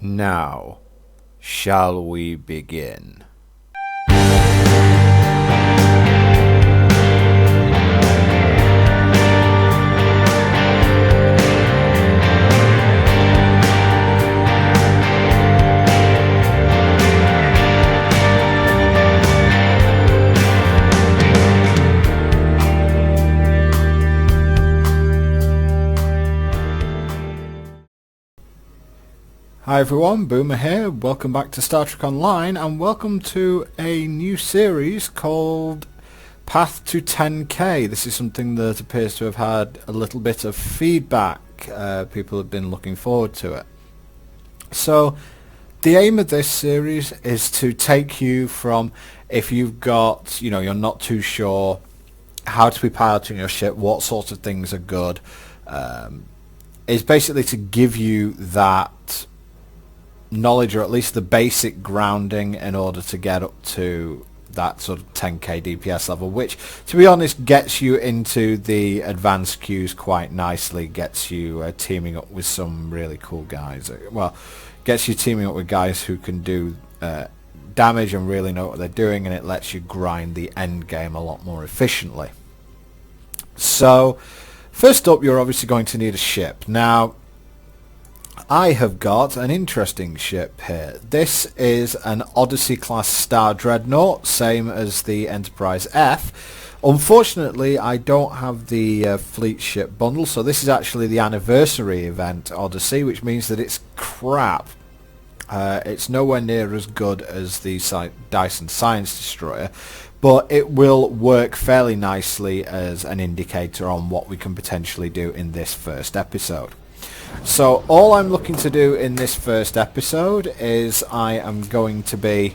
Now, shall we begin? Hi everyone, Boomer here. Welcome back to Star Trek Online and welcome to a new series called Path to 10K. This is something that appears to have had a little bit of feedback. People have been looking forward to it. So the aim of this series is to take you from, if you've got, you're not too sure how to be piloting your ship, what sorts of things are good, is basically to give you that knowledge, or at least the basic grounding, in order to get up to that sort of 10k DPS level, which to be honest gets you into the advanced queues quite nicely, gets you teaming up with some really cool guys. Well, gets you teaming up with guys who can do damage and really know what they're doing, and it lets you grind the end game a lot more efficiently. So first up, you're obviously going to need a ship. Now I have got an interesting ship here. This is an Odyssey class Star Dreadnought, same as the Enterprise F. Unfortunately, I don't have the fleet ship bundle, so this is actually the anniversary event Odyssey, which means that it's crap. It's nowhere near as good as the Dyson Science Destroyer, but it will work fairly nicely as an indicator on what we can potentially do in this first episode. So all I'm looking to do in this first episode is I am going to be,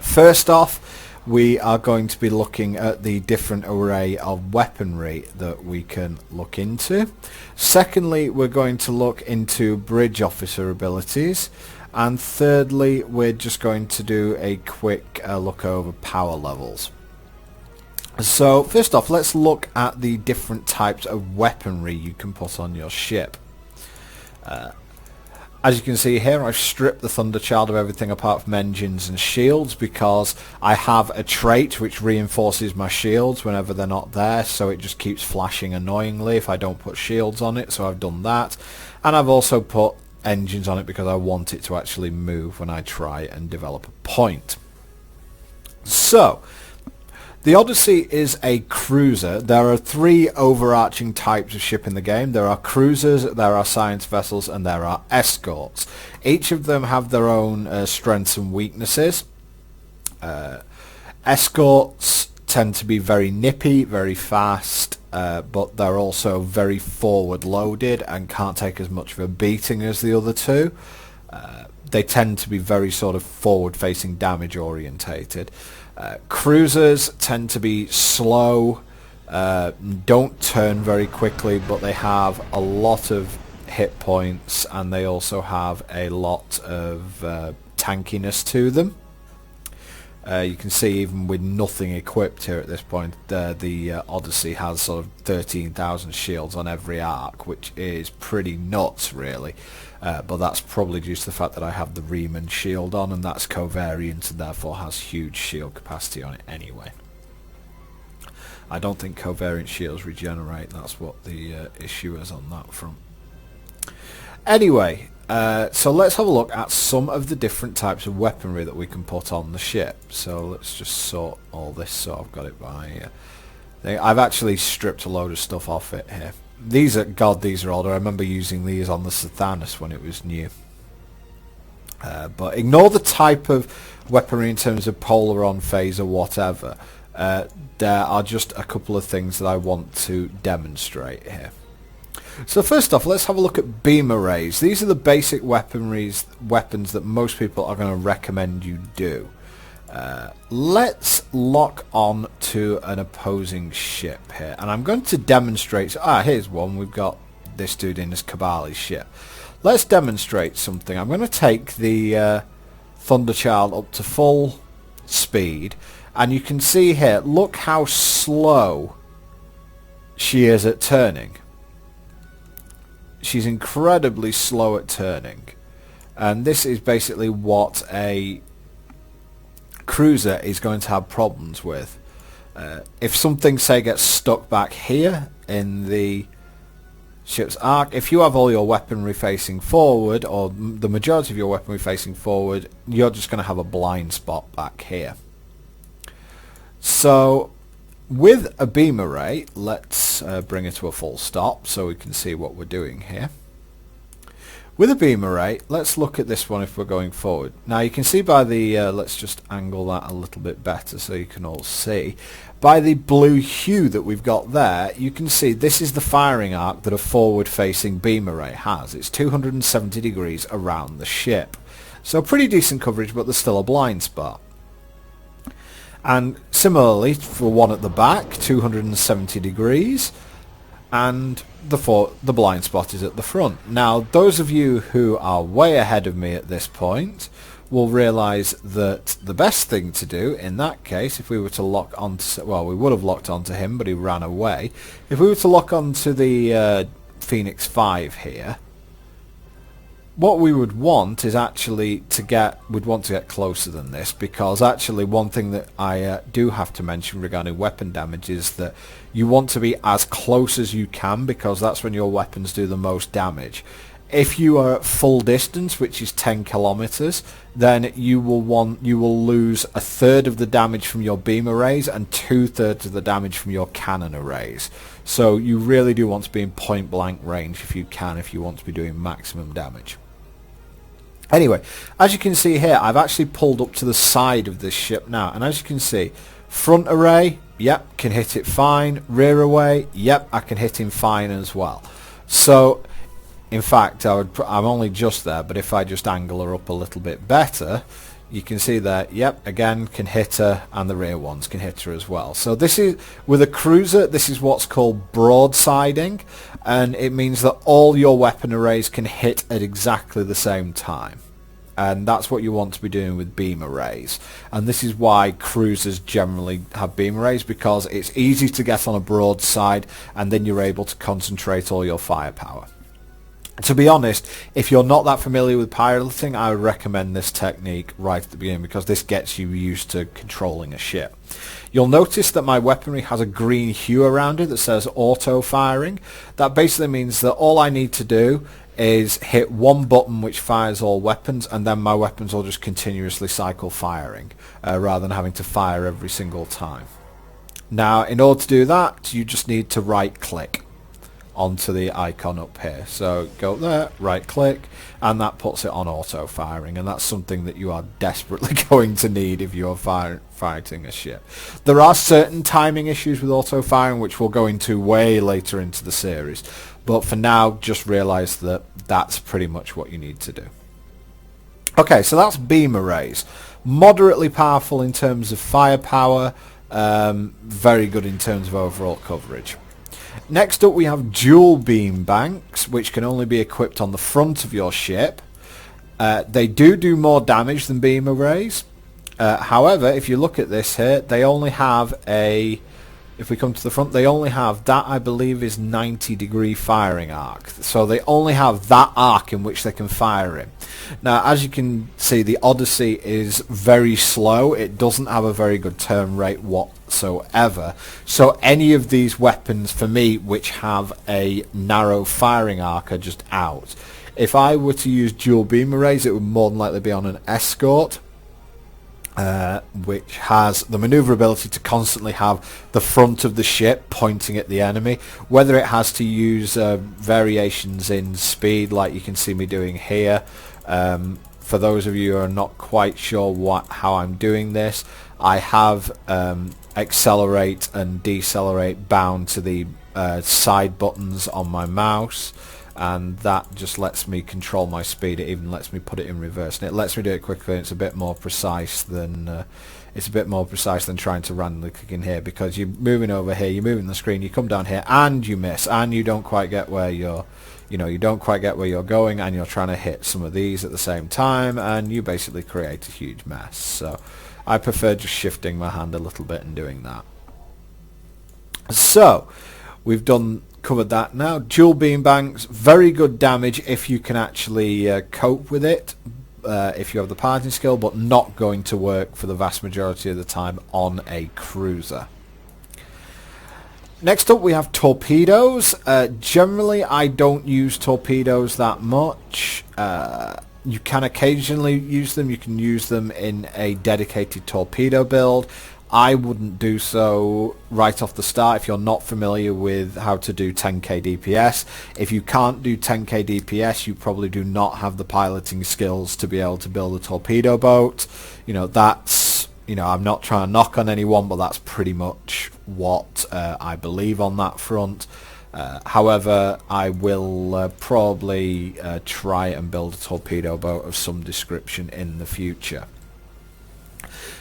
first off, we are going to be looking at the different array of weaponry that we can look into. Secondly, we're going to look into bridge officer abilities. And thirdly, we're just going to do a quick look over power levels. So first off, let's look at the different types of weaponry you can put on your ship. As you can see here, I've stripped the Thunderchild of everything apart from engines and shields, because I have a trait which reinforces my shields whenever they're not there, so it just keeps flashing annoyingly if I don't put shields on it, so I've done that. And I've also put engines on it because I want it to actually move when I try and develop a point. So the Odyssey is a cruiser. There are three overarching types of ship in the game. There are cruisers, there are science vessels, and there are escorts. Each of them have their own strengths and weaknesses. Escorts tend to be very nippy, very fast, but they're also very forward-loaded and can't take as much of a beating as the other two. They tend to be very sort of forward-facing, damage-orientated. Cruisers tend to be slow, don't turn very quickly, but they have a lot of hit points, and they also have a lot of tankiness to them. You can see even with nothing equipped here at this point, the Odyssey has sort of 13,000 shields on every arc, which is pretty nuts really. But that's probably due to the fact that I have the Riemann shield on, and that's covariant and therefore has huge shield capacity on it anyway. I don't think covariant shields regenerate, that's what the issue is on that front. Anyway, so let's have a look at some of the different types of weaponry that we can put on the ship. So let's just sort all this, so I've got it by I've actually stripped a load of stuff off it here. These are older. I remember using these on the Sathanas when it was new. But ignore the type of weaponry in terms of Polaron, phaser, whatever. There are just a couple of things that I want to demonstrate here. So first off, let's have a look at beam arrays. These are the basic weapons that most people are going to recommend you do. Let's lock on to an opposing ship here, and I'm going to demonstrate. Here's one. We've got this dude in his Kabali ship. Let's demonstrate something. I'm going to take the Thunderchild up to full speed, and you can see here, look how slow she is at turning. She's incredibly slow at turning. And this is basically what a cruiser is going to have problems with. If something, say, gets stuck back here in the ship's arc, if you have all your weaponry facing forward, or the majority of your weaponry facing forward, you're just going to have a blind spot back here. So with a beam array, let's bring it to a full stop so we can see what we're doing here. With a beam array, let's look at this one if we're going forward. Now you can see by the, let's just angle that a little bit better so you can all see. By the blue hue that we've got there, you can see this is the firing arc that a forward-facing beam array has. It's 270 degrees around the ship. So pretty decent coverage, but there's still a blind spot. And similarly, for one at the back, 270 degrees. And the blind spot is at the front. Now, those of you who are way ahead of me at this point will realise that the best thing to do in that case, if we were to lock onto, well, we would have locked onto him, but he ran away. If we were to lock onto the Phoenix 5 here, what we would want is actually to get, we'd want to get closer than this, because actually one thing that I do have to mention regarding weapon damage is that you want to be as close as you can, because that's when your weapons do the most damage. If you are at full distance, which is 10 kilometers, then you will lose a third of the damage from your beam arrays and 2/3 of the damage from your cannon arrays. So you really do want to be in point blank range if you can, if you want to be doing maximum damage. Anyway, as you can see here, I've actually pulled up to the side of this ship now, and as you can see, front array, yep, can hit it fine. Rear array, yep, I can hit him fine as well. So, in fact, I'm only just there, but if I just angle her up a little bit better, you can see that, yep, again, can hit her, and the rear ones can hit her as well. So this is, with a cruiser, this is what's called broadsiding, and it means that all your weapon arrays can hit at exactly the same time. And that's what you want to be doing with beam arrays. And this is why cruisers generally have beam arrays, because it's easy to get on a broadside, and then you're able to concentrate all your firepower. To be honest, if you're not that familiar with piloting, I would recommend this technique right at the beginning, because this gets you used to controlling a ship. You'll notice that my weaponry has a green hue around it that says auto firing. That basically means that all I need to do is hit one button which fires all weapons, and then my weapons will just continuously cycle firing, rather than having to fire every single time. Now, in order to do that, you just need to right click onto the icon up here. So go there, right click, and that puts it on auto firing, and that's something that you are desperately going to need if you're fighting a ship. There are certain timing issues with auto firing which we'll go into way later into the series, but for now just realize that that's pretty much what you need to do. Okay, so that's beam arrays. Moderately powerful in terms of firepower, very good in terms of overall coverage. Next up we have dual beam banks, which can only be equipped on the front of your ship. They do more damage than beam arrays. However, if you look at this here, they only have a, if we come to the front, they only have that, I believe, is 90-degree firing arc. So they only have that arc in which they can fire in. Now, as you can see, the Odyssey is very slow. It doesn't have a very good turn rate whatsoever. So any of these weapons, for me, which have a narrow firing arc, are just out. If I were to use dual beam arrays, it would more than likely be on an escort, which has the maneuverability to constantly have the front of the ship pointing at the enemy. Whether it has to use variations in speed, like you can see me doing here. For those of you who are not quite sure how I'm doing this, I have accelerate and decelerate bound to the side buttons on my mouse, and that just lets me control my speed. It even lets me put it in reverse, and it lets me do it quickly. And it's a bit more precise than trying to randomly click in here, because you're moving over here, you're moving the screen, you come down here and you miss, and you don't quite get where you're going, and you're trying to hit some of these at the same time, and you basically create a huge mess. So I prefer just shifting my hand a little bit and doing that. So we've done covered that now. Dual beam banks, very good damage if you can actually cope with it, if you have the piloting skill, but not going to work for the vast majority of the time on a cruiser. Next up we have torpedoes. Generally I don't use torpedoes that much. You can occasionally use them. You can use them in a dedicated torpedo build. I wouldn't do so right off the start if you're not familiar with how to do 10k DPS. If you can't do 10k DPS, you probably do not have the piloting skills to be able to build a torpedo boat. That's, I'm not trying to knock on anyone, but that's pretty much what I believe on that front. However, I will probably try and build a torpedo boat of some description in the future.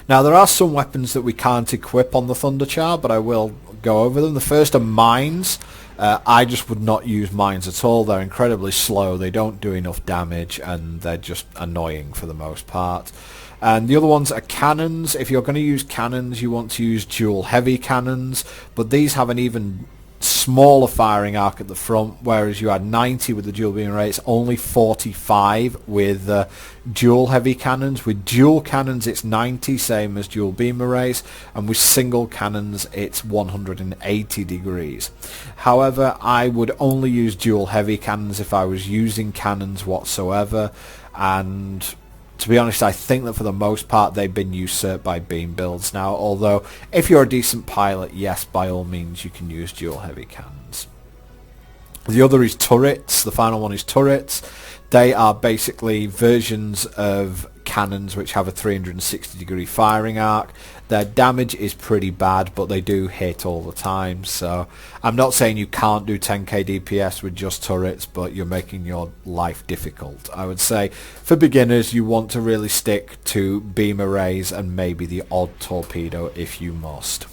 Now there are some weapons that we can't equip on the Thunderchild, but I will go over them. The first are mines. I just would not use mines at all. They're incredibly slow, they don't do enough damage, and they're just annoying for the most part. And the other ones are cannons. If you're going to use cannons, you want to use dual heavy cannons, but these have an even smaller firing arc at the front, whereas you had 90 with the dual beam array. It's only 45 with dual heavy cannons. With dual cannons it's 90, same as dual beam arrays, and with single cannons it's 180 degrees. However, I would only use dual heavy cannons if I was using cannons whatsoever, and to be honest, I think that for the most part they've been usurped by beam builds now, although if you're a decent pilot, yes, by all means you can use dual heavy cannons. The other is turrets. The final one is turrets. They are basically versions of cannons which have a 360 degree firing arc. Their damage is pretty bad, but they do hit all the time, so I'm not saying you can't do 10k DPS with just turrets, but you're making your life difficult. I would say for beginners you want to really stick to beam arrays and maybe the odd torpedo if you must.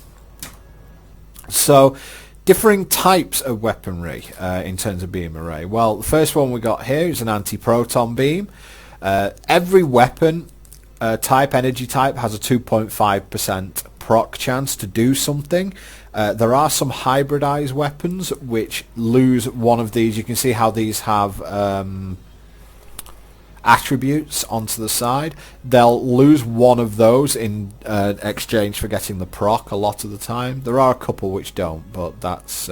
So differing types of weaponry in terms of beam array. Well, the first one we got here is an anti-proton beam. Every weapon energy type has a 2.5% proc chance to do something. There are some hybridized weapons which lose one of these. You can see how these have attributes onto the side. They'll lose one of those in exchange for getting the proc a lot of the time. There are a couple which don't, but that's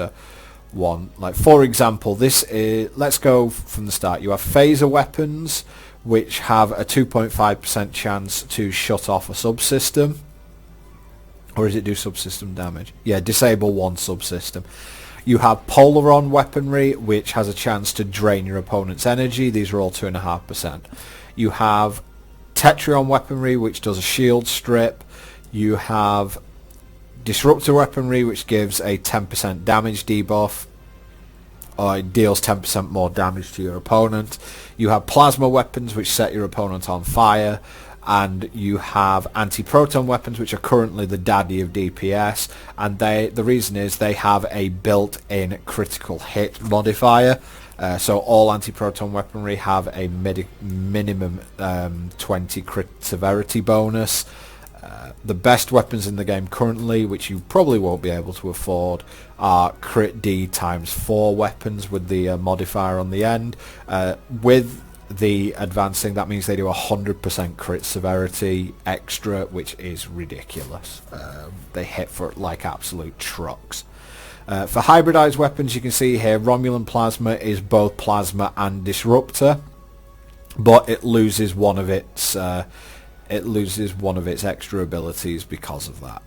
one. Like for example, this is, let's go from the start. You have phaser weapons which have a 2.5% chance to shut off a subsystem. Or does it do subsystem damage? Yeah, disable one subsystem. You have Polaron weaponry, which has a chance to drain your opponent's energy. These are all 2.5%. You have Tetrion weaponry, which does a shield strip. You have Disruptor weaponry, which gives a 10% damage debuff, or it deals 10% more damage to your opponent. You have Plasma weapons, which set your opponent on fire. And you have anti-proton weapons, which are currently the daddy of DPS, and the reason is they have a built-in critical hit modifier. So all anti-proton weaponry have a minimum 20 crit severity bonus. The best weapons in the game currently, which you probably won't be able to afford, are crit D times 4 weapons with the modifier on the end. With the advancing, that means they do 100% crit severity extra, which is ridiculous. They hit for like absolute trucks. For hybridized weapons, you can see here Romulan plasma is both plasma and disruptor, but it loses one of its extra abilities because of that.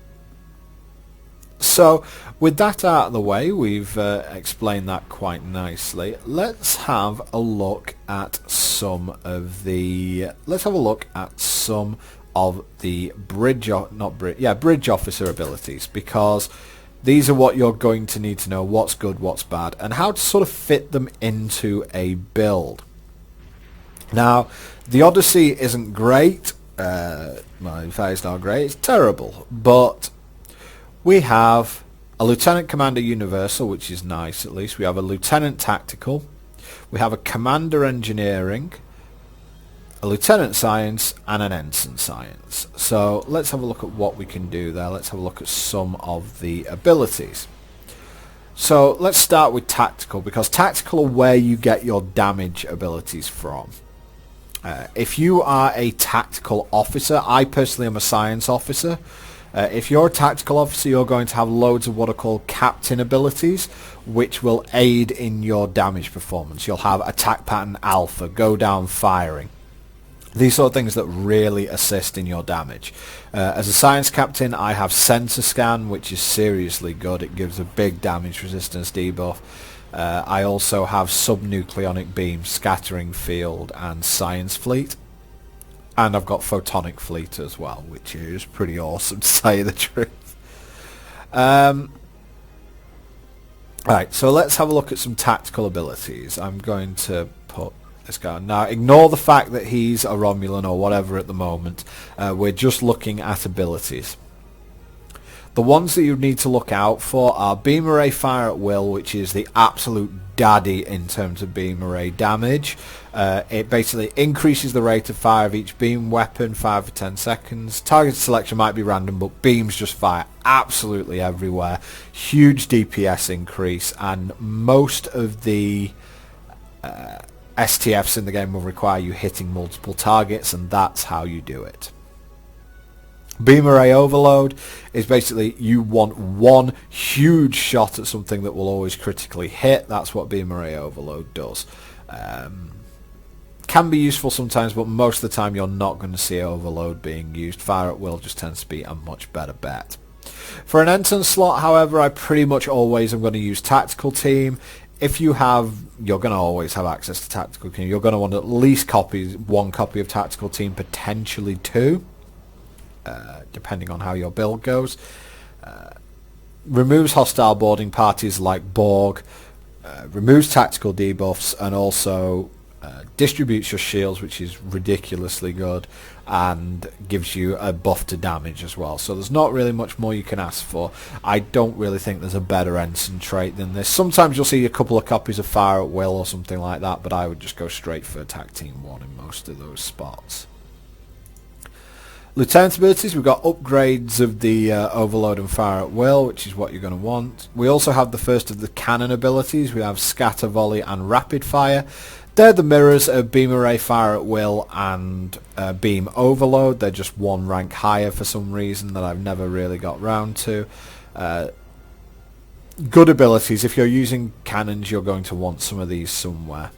So with that out of the way, we've explained that quite nicely. Let's have a look at some of the bridge officer abilities, because these are what you're going to need to know: what's good, what's bad, and how to sort of fit them into a build. Now, the Odyssey isn't great. Well, in fact, it's not great. It's terrible, but we have a Lieutenant Commander Universal, which is nice at least. We have a Lieutenant Tactical. We have a Commander Engineering, a Lieutenant Science, and an Ensign Science. So let's have a look at what we can do there. Let's have a look at some of the abilities. So let's start with tactical, because tactical are where you get your damage abilities from. If you are a tactical officer, I personally am a science officer. If you're a tactical officer, you're going to have loads of what are called captain abilities, which will aid in your damage performance. You'll have attack pattern alpha, go down firing. These sort of things that really assist in your damage. As a science captain, I have sensor scan, which is seriously good. It gives a big damage resistance debuff. I also have subnucleonic beam, scattering field, and science fleet. And I've got photonic fleet as well, which is pretty awesome to tell you the truth. Right, so let's have a look at some tactical abilities. I'm going to put this guy on. Now, ignore the fact that he's a Romulan or whatever at the moment. We're just looking at abilities. The ones that you need to look out for are Beam Array Fire at Will, which is the absolute daddy in terms of beam array damage. It basically increases the rate of fire of each beam weapon 5 for 10 seconds. Target selection might be random, but beams just fire absolutely everywhere. Huge DPS increase, and most of the STFs in the game will require you hitting multiple targets, and that's how you do it. Beam Array Overload is basically you want one huge shot at something that will always critically hit. That's what Beam Array Overload does. Can be useful sometimes, but most of the time you're not going to see Overload being used. Fire at Will just tends to be a much better bet. For an Ensign slot, however, I pretty much always am going to use Tactical Team. If you have, you're going to always have access to Tactical Team. You're going to want at least one copy of Tactical Team, potentially two. Depending on how your build goes. Removes hostile boarding parties like Borg, removes tactical debuffs, and also distributes your shields, which is ridiculously good, and gives you a buff to damage as well. So there's not really much more you can ask for. I don't really think there's a better Ensign trait than this. Sometimes you'll see a couple of copies of Fire at Will or something like that, but I would just go straight for Attack Team 1 in most of those spots. Lieutenant abilities, we've got upgrades of the Overload and Fire at Will, which is what you're going to want. We also have the first of the cannon abilities. We have Scatter, Volley, and Rapid Fire. They're the mirrors of Beam Array, Fire at Will, and Beam Overload. They're just one rank higher for some reason that I've never really got round to. Good abilities. If you're using cannons, you're going to want some of these somewhere.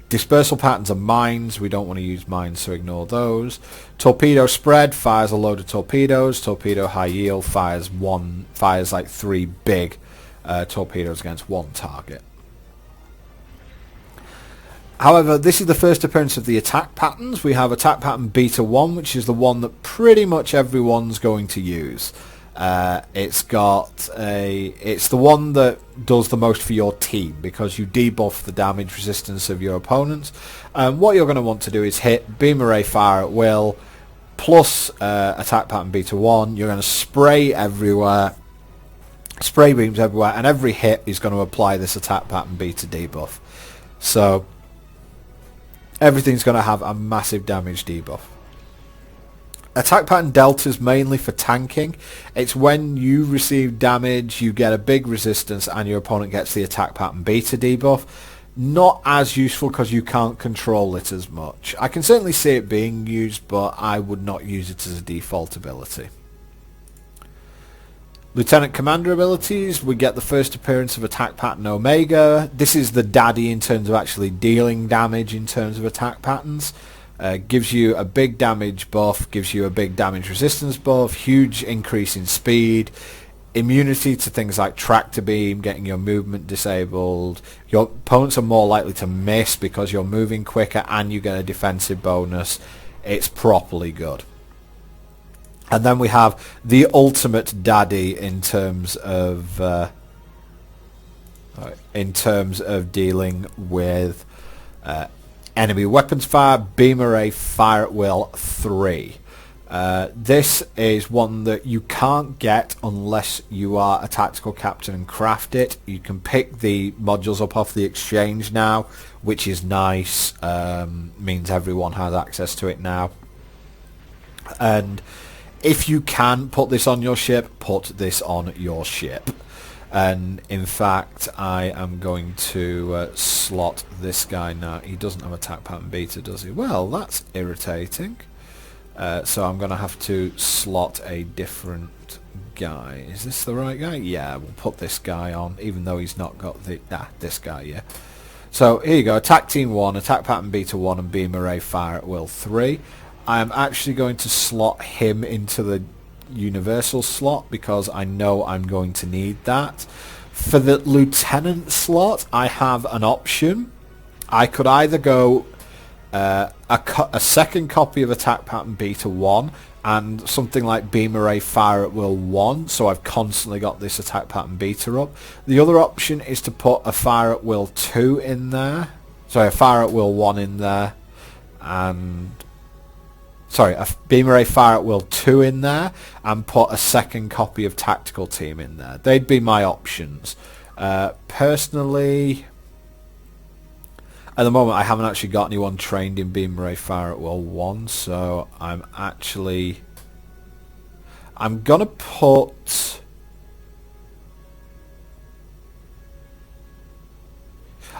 Dispersal patterns are mines. We don't want to use mines, so ignore those. Torpedo Spread fires a load of torpedoes. Torpedo High Yield fires like 3 big torpedoes against one target. However, this is the first appearance of the attack patterns. We have attack pattern Beta 1, which is the one that pretty much everyone's going to use. It's the one that does the most for your team because you debuff the damage resistance of your opponents. What you're going to want to do is hit Beam Array Fire at Will plus attack pattern Beta 1. You're going to spray everywhere, spray beams everywhere, and every hit is going to apply this attack pattern Beta debuff. So everything's going to have a massive damage debuff. Attack pattern Delta is mainly for tanking. It's when you receive damage, you get a big resistance, and your opponent gets the attack pattern Beta debuff. Not as useful because you can't control it as much. I can certainly see it being used, but I would not use it as a default ability. Lieutenant Commander abilities, we get the first appearance of attack pattern Omega. This is the daddy in terms of actually dealing damage in terms of attack patterns. Gives you a big damage buff, gives you a big damage resistance buff, huge increase in speed, immunity to things like tractor beam, getting your movement disabled. Your opponents are more likely to miss because you're moving quicker, and you get a defensive bonus. It's properly good. And then we have the ultimate daddy in terms of dealing with enemy weapons fire, Beam Array Fire at Will 3. This is one that you can't get unless you are a tactical captain and craft it. You can pick the modules up off the exchange now, which is nice. Means everyone has access to it now. And if you can put this on your ship, put this on your ship. And in fact, I am going to slot this guy now. He doesn't have attack pattern beta, does he? Well, that's irritating. So I'm going to have to slot a different guy. Is this the right guy? Yeah, we'll put this guy on, even though he's not got the... this guy, yeah. So here you go, attack team 1, attack pattern beta 1, and beam array fire at will 3. I am actually going to slot him into the universal slot because I know I'm going to need that. For the lieutenant slot, I have an option. I could either go a second copy of attack pattern beta 1 and something like beam array fire at will 1, so I've constantly got this attack pattern beta up. The other option is to put a fire at will 2 in there, sorry, a fire at will 1 in there, and sorry, a beam array fire at will 2 in there, and put a second copy of tactical team in there. They'd be my options. Personally, at the moment I haven't actually got anyone trained in beam array fire at will 1, so I'm gonna put...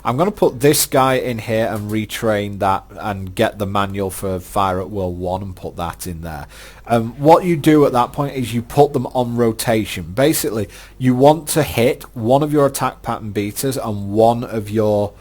I'm going to put this guy in here and retrain that and get the manual for Fire at Will 1 and put that in there. What you do at that point is you put them on rotation. Basically, you want to hit one of your attack pattern beaters and one of your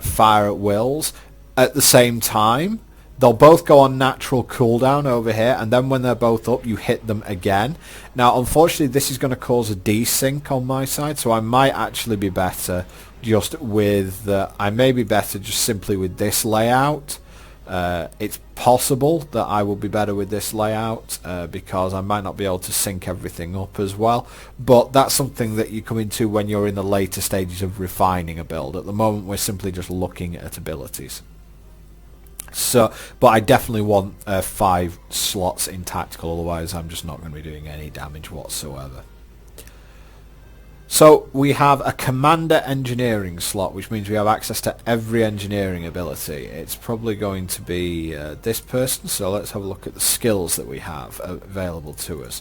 Fire at Wills at the same time. They'll both go on natural cooldown over here, and then when they're both up, you hit them again. Now, unfortunately, this is going to cause a desync on my side, so I might actually be better just with... I may be better just simply with this layout. It's possible that I will be better with this layout because I might not be able to sync everything up as well. But that's something that you come into when you're in the later stages of refining a build. At the moment, we're simply just looking at abilities. So, but I definitely want 5 slots in tactical, otherwise I'm just not going to be doing any damage whatsoever. So we have a commander engineering slot, which means we have access to every engineering ability. It's probably going to be this person, so let's have a look at the skills that we have available to us.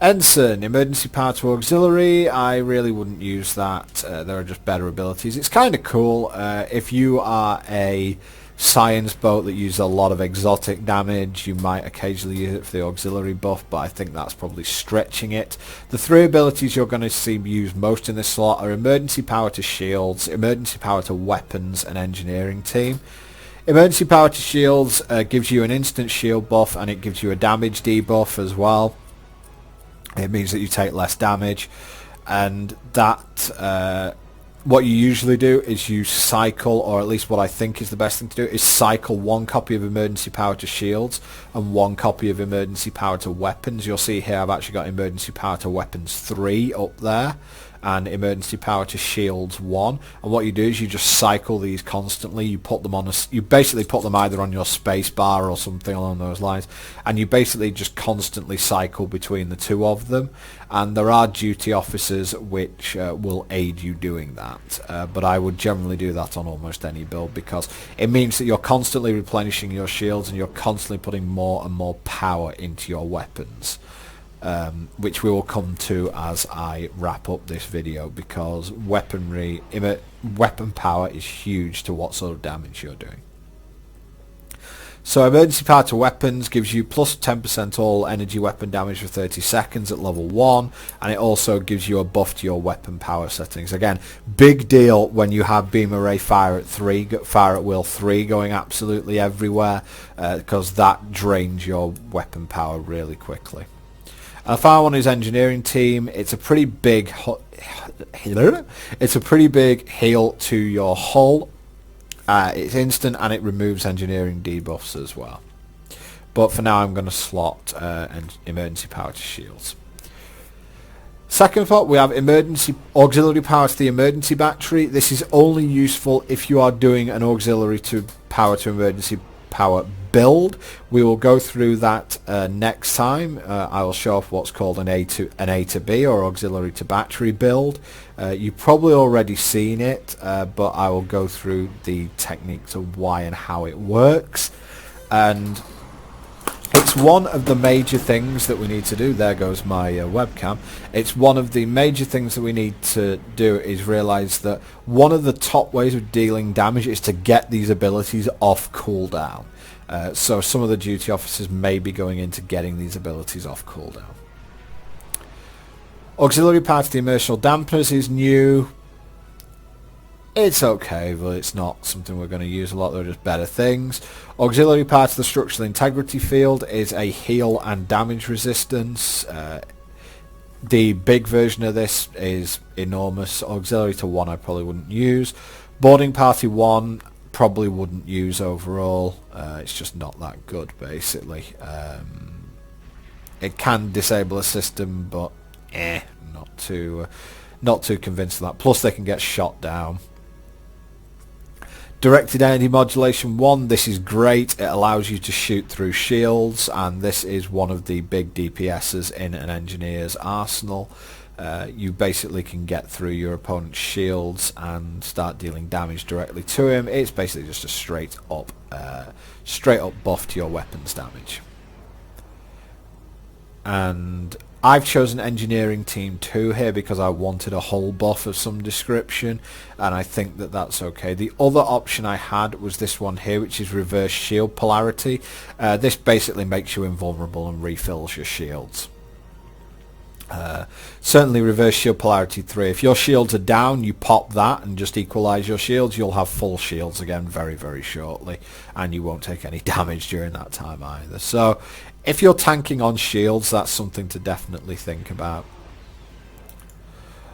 Ensign, emergency power to auxiliary. I really wouldn't use that. There are just better abilities. It's kind of cool if you are a science boat that uses a lot of exotic damage. You might occasionally use it for the auxiliary buff, but I think that's probably stretching it. The 3 abilities you're going to see used most in this slot are emergency power to shields, emergency power to weapons, and engineering team. Emergency power to shields gives you an instant shield buff, and it gives you a damage debuff as well. It means that you take less damage, and that what you usually do is you cycle, or at least what I think is the best thing to do, is cycle 1 copy of emergency power to shields and 1 copy of emergency power to weapons. You'll see here I've actually got emergency power to weapons 3 up there and emergency power to shields 1. And what you do is you just cycle these constantly. You put them on you basically put them either on your space bar or something along those lines, and you basically just constantly cycle between the 2 of them. And there are duty officers which will aid you doing that, but I would generally do that on almost any build because it means that you're constantly replenishing your shields and you're constantly putting more and more power into your weapons, which we will come to as I wrap up this video, because weapon power is huge to what sort of damage you're doing. So emergency power to weapons gives you plus 10% all energy weapon damage for 30 seconds at level 1, and it also gives you a buff to your weapon power settings. Again, big deal when you have beam array fire at will 3 going absolutely everywhere, because that drains your weapon power really quickly. The final one is engineering team. It's a pretty big heal to your hull. It's instant and it removes engineering debuffs as well. But for now I'm going to slot emergency power to shields. Second thought, we have emergency auxiliary power to the emergency battery. This is only useful if you are doing an auxiliary to power to emergency power build. We will go through that next time. I will show off what's called an A to B, or auxiliary to battery build. You've probably already seen it, but I will go through the techniques of why and how it works. And it's one of the major things that we need to do. There goes my webcam. It's one of the major things that we need to do is realise that one of the top ways of dealing damage is to get these abilities off cooldown. So some of the duty officers may be going into getting these abilities off cooldown. Auxiliary part of the Inertial Dampers is new. It's okay, but it's not something we're going to use a lot. There are just better things. Auxiliary part of the Structural Integrity Field is a heal and damage resistance. The big version of this is enormous. Auxiliary to 1 I probably wouldn't use. Boarding Party 1 probably wouldn't use overall. It's just not that good, basically. It can disable a system, but not too convinced of that. Plus they can get shot down. Directed Energy Modulation 1, this is great. It allows you to shoot through shields, and this is one of the big DPSs in an engineer's arsenal. You basically can get through your opponent's shields and start dealing damage directly to him. It's basically just a straight up buff to your weapons damage. And I've chosen Engineering Team 2 here because I wanted a hull buff of some description, and I think that that's okay. The other option I had was this one here, which is Reverse Shield Polarity. This basically makes you invulnerable and refills your shields. Certainly Reverse Shield Polarity 3. If your shields are down, you pop that and just equalise your shields. You'll have full shields again very, very shortly, and you won't take any damage during that time either. So if you're tanking on shields, that's something to definitely think about.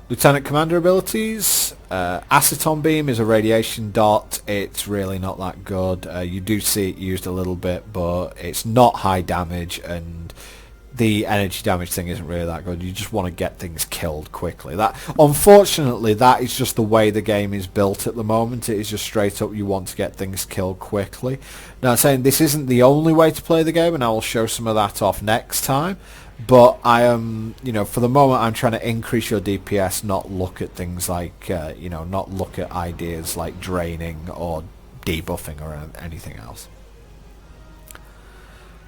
Lieutenant Commander abilities. Aceton Beam is a radiation dot. It's really not that good. You do see it used a little bit, but it's not high damage, and the energy damage thing isn't really that good. You just want to get things killed quickly. Unfortunately, that is just the way the game is built at the moment. It is just straight up you want to get things killed quickly. Now, I'm saying this isn't the only way to play the game, and I will show some of that off next time. But I am, for the moment, I'm trying to increase your DPS, not look at things like, not look at ideas like draining or debuffing or anything else.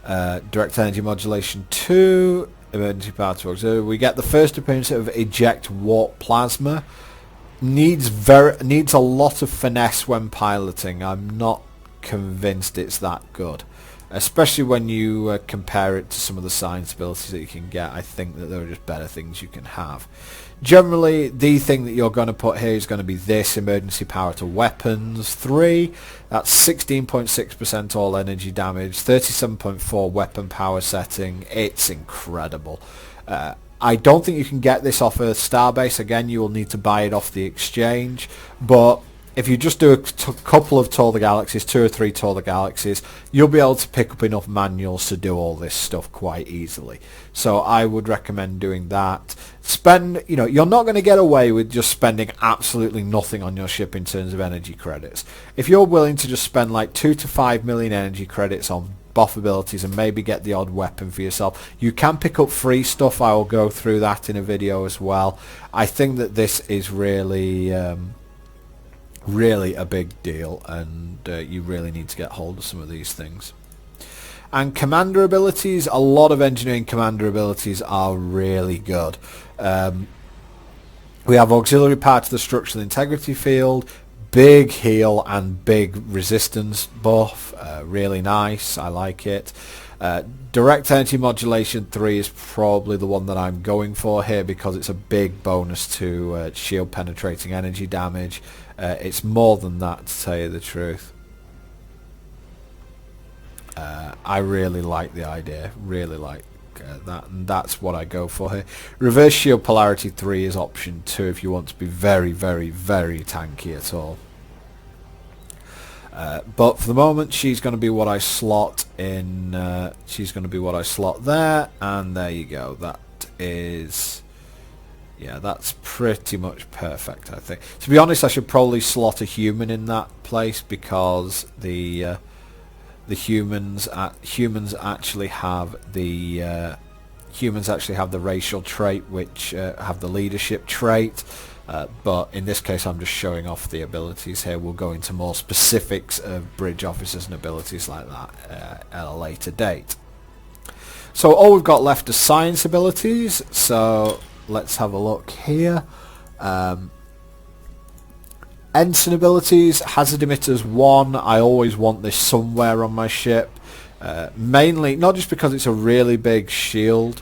Direct Energy Modulation 2, Emergency Power to Auxiliary. We get the first appearance of Eject Warp Plasma. Needs a lot of finesse when piloting. I'm not convinced it's that good, especially when you compare it to some of the science abilities that you can get. I think that there are just better things you can have. Generally, the thing that you're going to put here is going to be this Emergency Power to Weapons 3. That's 16.6% all energy damage, 37.4 weapon power setting. It's incredible. I don't think you can get this off Earth Starbase. Again, you will need to buy it off the exchange, but if you just do a couple of Tour the Galaxies, 2 or 3 Tour the Galaxies, you'll be able to pick up enough manuals to do all this stuff quite easily. So I would recommend doing that. You're not going to get away with just spending absolutely nothing on your ship in terms of energy credits. If you're willing to just spend like 2 to 5 million energy credits on buff abilities and maybe get the odd weapon for yourself, you can pick up free stuff. I will go through that in a video as well. I think that this is really a big deal, and you really need to get hold of some of these things. And commander abilities, a lot of engineering commander abilities are really good. We have auxiliary part of the Structural Integrity Field, big heal and big resistance buff, really nice, I like it. Direct Energy Modulation 3 is probably the one that I'm going for here because it's a big bonus to shield penetrating energy damage. It's more than that, to tell you the truth. I really like the idea, really like that, and that's what I go for here. Reverse Shield Polarity 3 is option 2 if you want to be very, very, very tanky at all. But for the moment, she's going to be what I slot in. She's going to be what I slot there, and there you go. That is, yeah, that's pretty much perfect, I think. To be honest, I should probably slot a human in that place because the humans actually have the racial trait, which have the leadership trait. But in this case, I'm just showing off the abilities here. We'll go into more specifics of bridge officers and abilities like that at a later date. So all we've got left are science abilities, so let's have a look here. Ensign abilities, hazard emitters 1, I always want this somewhere on my ship. Mainly, not just because it's a really big shield,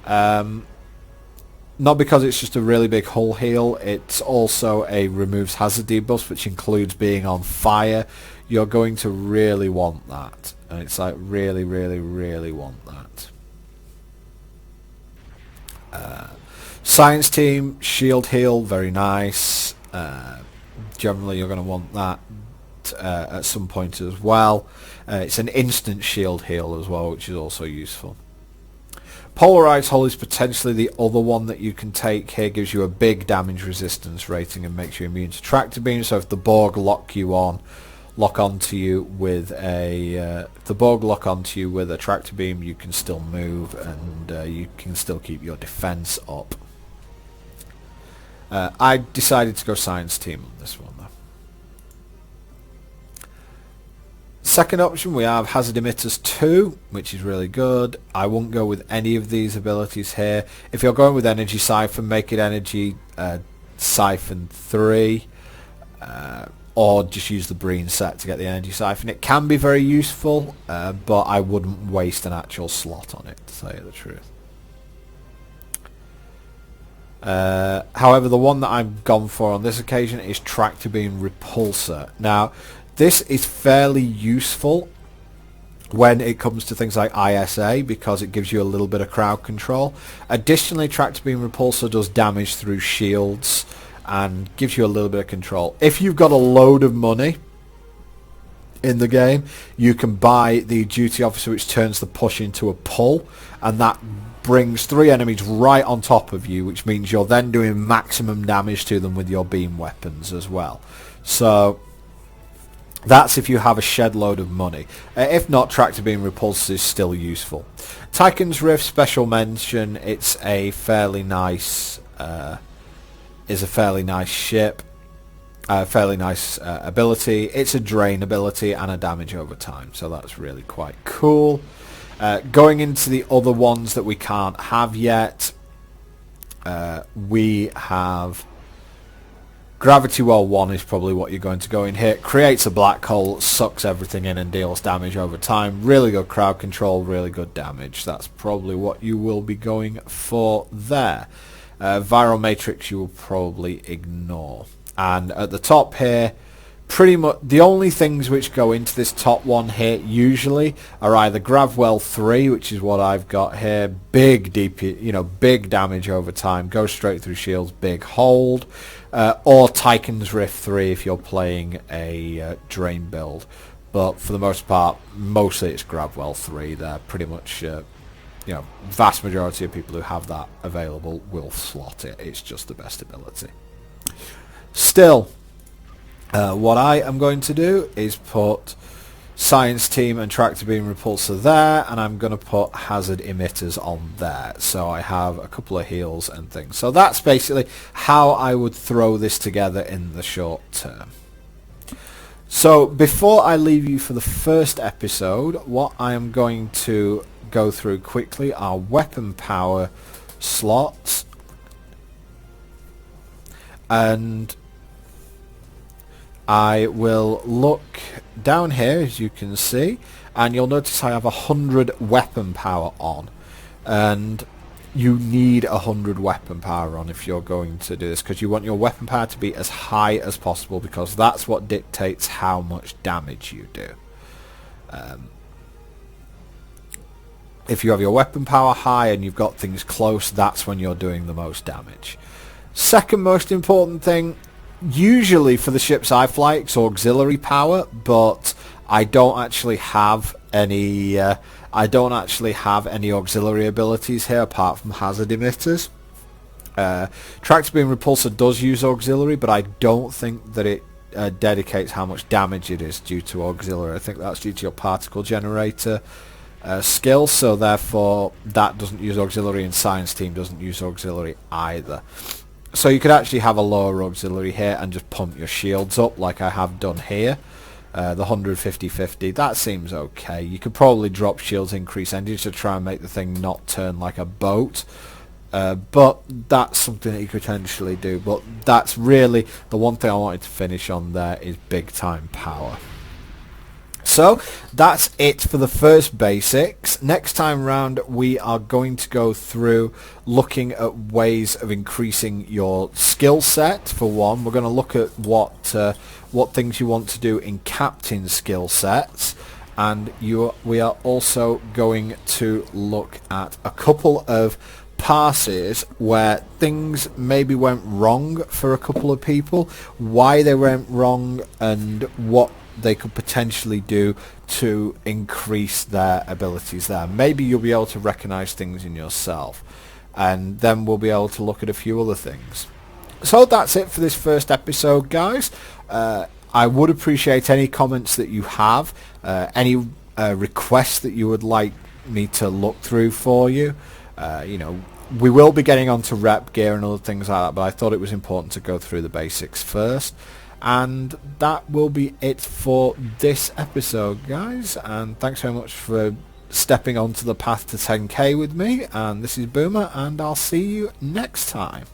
not because it's just a really big hull heal, it's also a removes hazard debuff, which includes being on fire. You're going to really want that. And it's like really, really, really want that. Science team, shield heal, very nice. Generally you're going to want that at some point as well. It's an instant shield heal as well, which is also useful. Polarized Hull is potentially the other one that you can take here. Gives you a big damage resistance rating and makes you immune to tractor beams. So if the Borg lock onto you with a tractor beam, you can still move and you can still keep your defense up. I decided to go science team on this one though. Second option, we have hazard emitters 2, which is really good. I won't go with any of these abilities here. If you're going with energy siphon, make it energy siphon 3, or just use the Breen set to get the energy siphon. It can be very useful, but I wouldn't waste an actual slot on it, to tell you the truth. However, the one that I've gone for on this occasion is Tractor Beam Repulsor. Now, this is fairly useful when it comes to things like ISA because it gives you a little bit of crowd control. Additionally, Tractor Beam Repulsor does damage through shields and gives you a little bit of control. If you've got a load of money in the game, you can buy the Duty Officer, which turns the push into a pull, and that brings 3 enemies right on top of you, which means you're then doing maximum damage to them with your beam weapons as well. So that's if you have a shed load of money. If not, Tractor Beam Repulsor is still useful. Tychon's Rift, special mention. It's a fairly nice ship. Fairly nice ability. It's a drain ability and a damage over time, so that's really quite cool. Going into the other ones that we can't have yet, we have Gravity Well 1 is probably what you're going to go in here. Creates a black hole, sucks everything in and deals damage over time. Really good crowd control, really good damage. That's probably what you will be going for there. Viral Matrix you will probably ignore. And at the top here, pretty much the only things which go into this top one here usually are either Gravwell 3, which is what I've got here, big DP, big damage over time, goes straight through shields, big hold, or Tychon's Rift 3 if you're playing a drain build. But for the most part, mostly it's Gravwell 3. They're pretty much, vast majority of people who have that available will slot it. It's just the best ability. Still, what I am going to do is put Science Team and Tractor Beam Repulsor there, and I'm going to put Hazard Emitters on there. So I have a couple of heals and things. So that's basically how I would throw this together in the short term. So before I leave you for the first episode, what I am going to go through quickly are weapon power slots. And I will look down here, as you can see, and you'll notice I have 100 weapon power on, and you need 100 weapon power on if you're going to do this, because you want your weapon power to be as high as possible, because that's what dictates how much damage you do. If you have your weapon power high and you've got things close, that's when you're doing the most damage. Second most important thing, usually for the ships I fly, it's auxiliary power, but I don't actually have any auxiliary abilities here apart from hazard emitters. Tractor Beam Repulsor does use auxiliary, but I don't think that it dedicates how much damage it is due to auxiliary. I think that's due to your particle generator skill, so therefore that doesn't use auxiliary, and Science Team doesn't use auxiliary either. So you could actually have a lower auxiliary here and just pump your shields up like I have done here. the 150-50, that seems okay. You could probably drop shields, increase energy to try and make the thing not turn like a boat. But that's something that you could potentially do. But that's really the one thing I wanted to finish on there, is big time power. So that's it for the first basics. Next time round we are going to go through looking at ways of increasing your skill set. For one, we're going to look at what things you want to do in captain skill sets, and we are also going to look at a couple of passes where things maybe went wrong for a couple of people, why they went wrong, and what they could potentially do to increase their abilities there. Maybe you'll be able to recognize things in yourself, and then we'll be able to look at a few other things. So that's it for this first episode, guys. I would appreciate any comments that you have, any requests that you would like me to look through for you. We will be getting onto rep gear and other things like that, but I thought it was important to go through the basics first. And that will be it for this episode, guys, and thanks very much for stepping onto the path to 10k with me. And this is Boomer, and I'll see you next time.